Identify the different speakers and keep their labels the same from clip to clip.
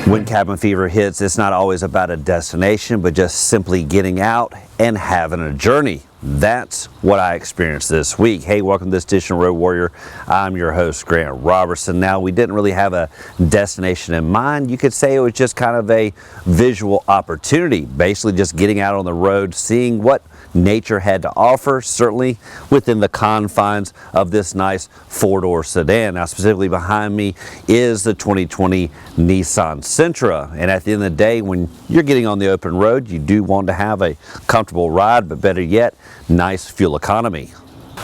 Speaker 1: When cabin fever hits, it's not always about a destination, but just simply getting out and having a journey. That's what I experienced this week. Hey, welcome to this edition of Road Warrior. I'm your host, Grant Roberson. Now, we didn't really have a destination in mind. You could say it was just kind of a visual opportunity, basically just getting out on the road, seeing what nature had to offer, certainly within the confines of this nice four-door sedan. Now, specifically behind me is the 2020 Nissan Sentra. And at the end of the day, when you're getting on the open road, you do want to have a comfortable ride, but better yet, nice fuel economy.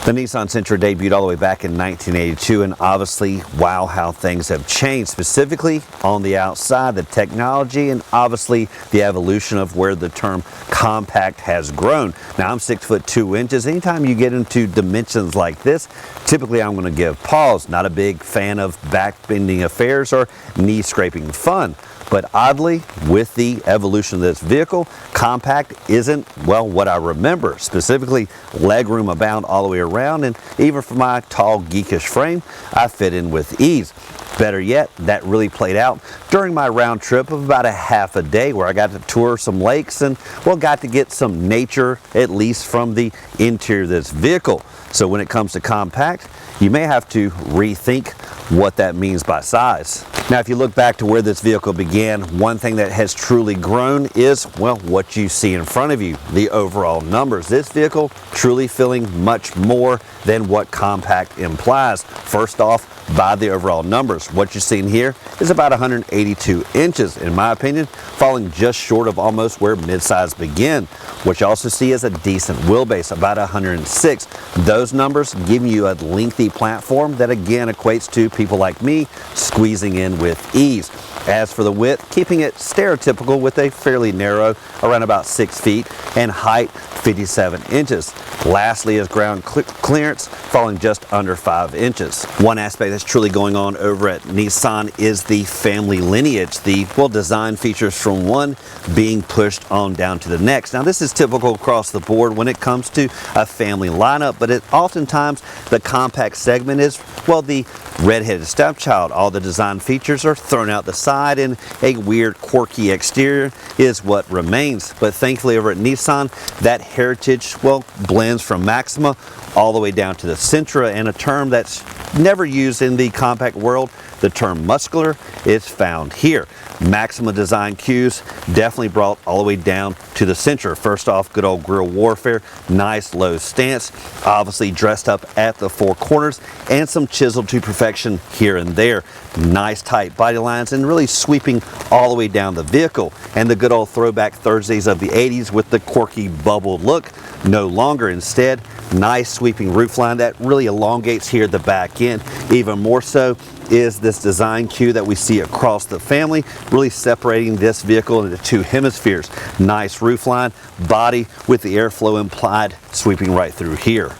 Speaker 1: The Nissan Sentra debuted all the way back in 1982, and obviously, wow, how things have changed, specifically on the outside, the technology, and obviously the evolution of where the term compact has grown. Now, I'm 6'2". Anytime you get into dimensions like this, typically I'm going to give pause. Not a big fan of back-bending affairs or knee-scraping fun. But oddly, with the evolution of this vehicle, compact isn't, well, what I remember. Specifically, legroom abound all the way around, and even for my tall, geekish frame, I fit in with ease. Better yet, that really played out during my round trip of about a half a day, where I got to tour some lakes and, well, got to get some nature, at least from the interior of this vehicle. So when it comes to compact, you may have to rethink what that means by size. Now, if you look back to where this vehicle began, one thing that has truly grown is, well, what you see in front of you, the overall numbers. This vehicle truly feeling much more than what compact implies. First off, by the overall numbers, what you're seeing here is about 182 inches, in my opinion, falling just short of almost where midsize begin. What you also see is a decent wheelbase, about 106. Those numbers giving you a lengthy platform that again equates to people like me squeezing in with ease. As for the width, keeping it stereotypical with a fairly narrow, around about 6 feet, and height 57 inches. Lastly is ground clearance, falling just under 5 inches. One aspect that's truly going on over at Nissan is the family lineage, the, well, design features from one being pushed on down to the next. Now, this is typical across the board when it comes to a family lineup, but oftentimes the compact segment is, well, the red-headed stepchild. All the design features are thrown out the side, and a weird, quirky exterior is what remains. But thankfully over at Nissan, that heritage, well, blends from Maxima all the way down to the Sentra, and a term that's never used in the compact world, the term muscular, is found here. Maxima design cues definitely brought all the way down to the Sentra. First off, good old guerrilla warfare, nice low stance, obviously dressed up at the four corners, and some chiseled to perfection here and there. Nice tight body lines, and really sweeping all the way down the vehicle. And the good old throwback Thursdays of the 80s with the quirky bubbled look, no longer. Instead, nice sweeping roofline that really elongates here at the back end. Even more so is this design cue that we see across the family, really separating this vehicle into two hemispheres. Nice roofline, body with the airflow implied sweeping right through here.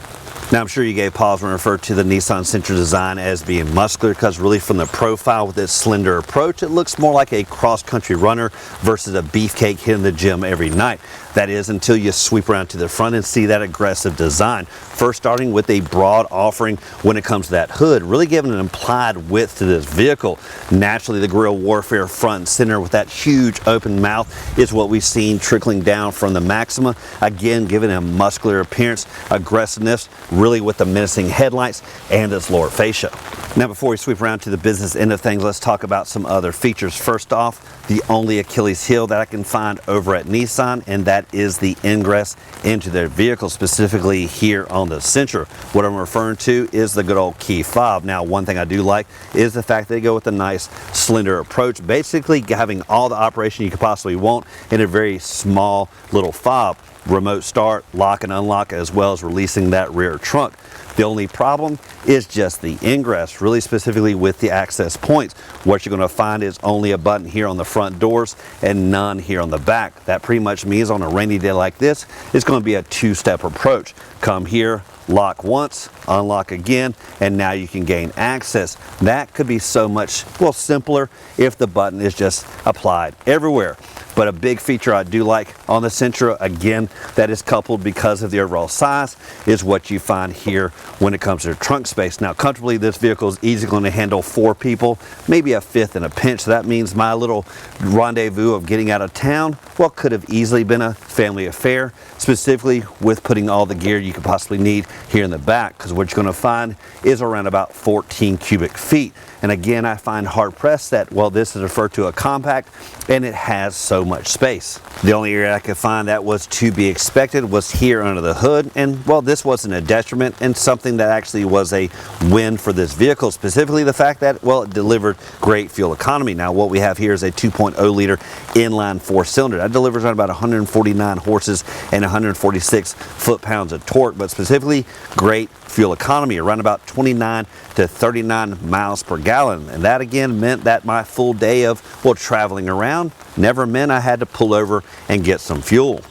Speaker 1: Now, I'm sure you gave pause when I referred to the Nissan Sentra design as being muscular, because really from the profile with its slender approach, it looks more like a cross-country runner versus a beefcake hitting the gym every night. That is, until you sweep around to the front and see that aggressive design. First starting with a broad offering when it comes to that hood, really giving an implied width to this vehicle. Naturally, the guerrilla warfare front and center with that huge open mouth is what we've seen trickling down from the Maxima. Again, giving a muscular appearance, aggressiveness, really with the menacing headlights and its lower fascia. Now, before we sweep around to the business end of things, let's talk about some other features. First off, the only Achilles heel that I can find over at Nissan, and that is the ingress into their vehicle, specifically here on the Sentra. What I'm referring to is the good old key fob. Now, one thing I do like is the fact they go with a nice slender approach, basically having all the operation you could possibly want in a very small little fob. Remote start, lock and unlock, as well as releasing that rear trunk. The only problem is just the ingress, really specifically with the access points. What you're going to find is only a button here on the front doors and none here on the back. That pretty much means on a rainy day like this, it's going to be a two-step approach. Come here, lock once, unlock again, and now you can gain access. That could be so much, well, simpler if the button is just applied everywhere. But a big feature I do like on the Sentra, again, that is coupled because of the overall size, is what you find here when it comes to trunk space. Now, comfortably, this vehicle is easily going to handle 4 people, maybe a 5th in a pinch. So that means my little rendezvous of getting out of town, well, could have easily been a family affair, specifically with putting all the gear you could possibly need here in the back, because what you're going to find is around about 14 cubic feet. And again, I find hard pressed that, well, this is referred to a compact and it has so much space. The only area I could find that was to be expected was here under the hood. And well, this wasn't a detriment and something that actually was a win for this vehicle, specifically the fact that, well, it delivered great fuel economy. Now, what we have here is a 2.0 liter inline 4-cylinder. That delivers on about 149 horses and 146 foot-pounds of torque, but specifically great fuel economy, around about 29 to 39 miles per gallon. And that again meant that my full day of, well, traveling around never meant I had to pull over and get some fuel.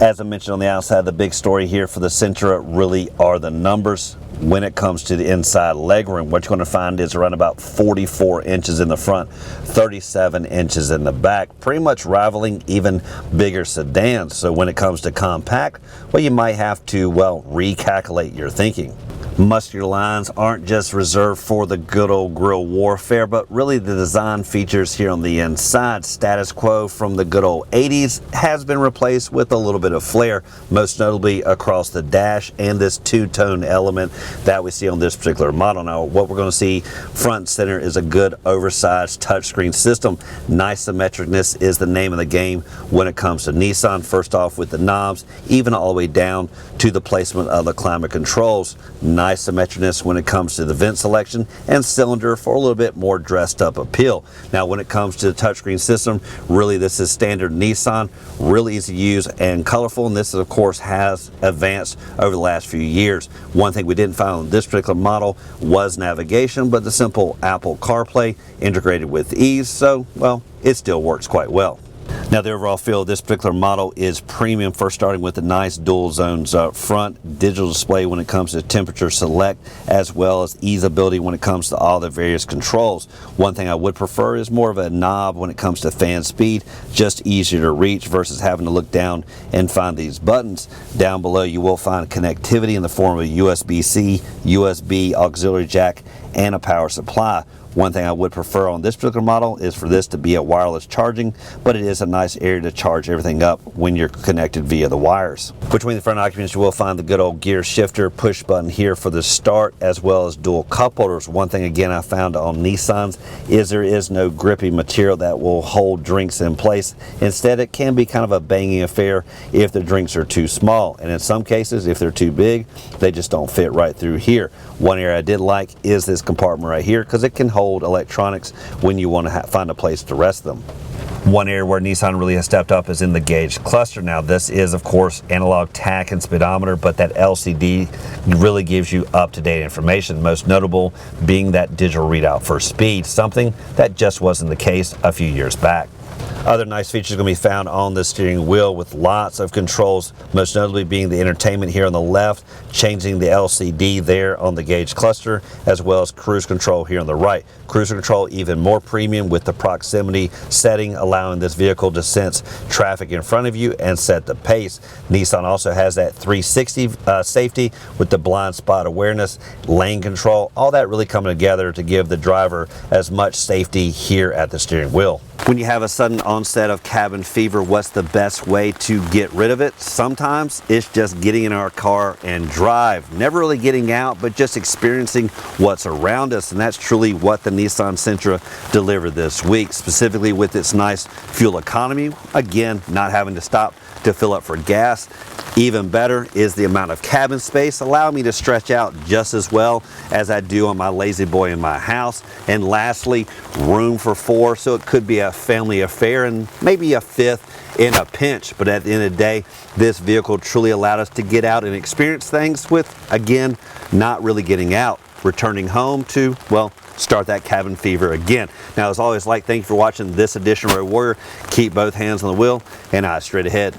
Speaker 1: As I mentioned on the outside, the big story here for the Sentra really are the numbers. When it comes to the inside legroom, what you're going to find is around about 44 inches in the front, 37 inches in the back, pretty much rivaling even bigger sedans. So when it comes to compact, well, you might have to, well, recalculate your thinking. Muscular lines aren't just reserved for the good old grill warfare, but really the design features here on the inside. Status quo from the good old 80s has been replaced with a little bit of flair, most notably across the dash and this two-tone element that we see on this particular model. Now, what we're going to see front and center is a good oversized touchscreen system. Nice symmetricness is the name of the game when it comes to Nissan. First off with the knobs, even all the way down to the placement of the climate controls. Nice symmetricness when it comes to the vent selection and cylinder for a little bit more dressed up appeal. Now, when it comes to the touchscreen system, really this is standard Nissan, really easy to use and colorful, and this of course has advanced over the last few years. One thing we didn't find on this particular model was navigation, but the simple Apple CarPlay integrated with ease, so well, it still works quite well. Now, the overall feel of this particular model is premium, first starting with the nice dual zones up front, digital display when it comes to temperature select, as well as easeability when it comes to all the various controls. One thing I would prefer is more of a knob when it comes to fan speed, just easier to reach versus having to look down and find these buttons. Down below you will find connectivity in the form of a USB-C, USB auxiliary jack, and a power supply. One thing I would prefer on this particular model is for this to be a wireless charging, but it is a nice area to charge everything up when you're connected via the wires. Between the front occupants, you will find the good old gear shifter push button here for the start, as well as dual cup holders. One thing again I found on Nissans is there is no grippy material that will hold drinks in place. Instead, it can be kind of a banging affair if the drinks are too small, and in some cases, if they're too big, they just don't fit right through here. One area I did like is this compartment right here, because it can hold electronics when you want to find a place to rest them. One area where Nissan really has stepped up is in the gauge cluster. Now, this is of course analog tach and speedometer, but that LCD really gives you up-to-date information, most notable being that digital readout for speed, something that just wasn't the case a few years back. Other nice features going to be found on the steering wheel with lots of controls, most notably being the entertainment here on the left, changing the LCD there on the gauge cluster, as well as cruise control here on the right. Cruise control even more premium with the proximity setting, allowing this vehicle to sense traffic in front of you and set the pace. Nissan also has that 360 safety with the blind spot awareness, lane control, all that really coming together to give the driver as much safety here at the steering wheel. When you have a sudden onset of cabin fever, what's the best way to get rid of it? Sometimes it's just getting in our car and drive. Never really getting out, but just experiencing what's around us. And that's truly what the Nissan Sentra delivered this week, specifically with its nice fuel economy. Again, not having to stop to fill up for gas. Even better is the amount of cabin space, allowing me to stretch out just as well as I do on my lazy boy in my house. And lastly, room for 4, so it could be a family affair and maybe a 5th in a pinch. But at the end of the day, this vehicle truly allowed us to get out and experience things with, again, not really getting out, returning home to, well, start that cabin fever again. Now, as always, thank you for watching this edition of Road Warrior. Keep both hands on the wheel and eyes straight ahead.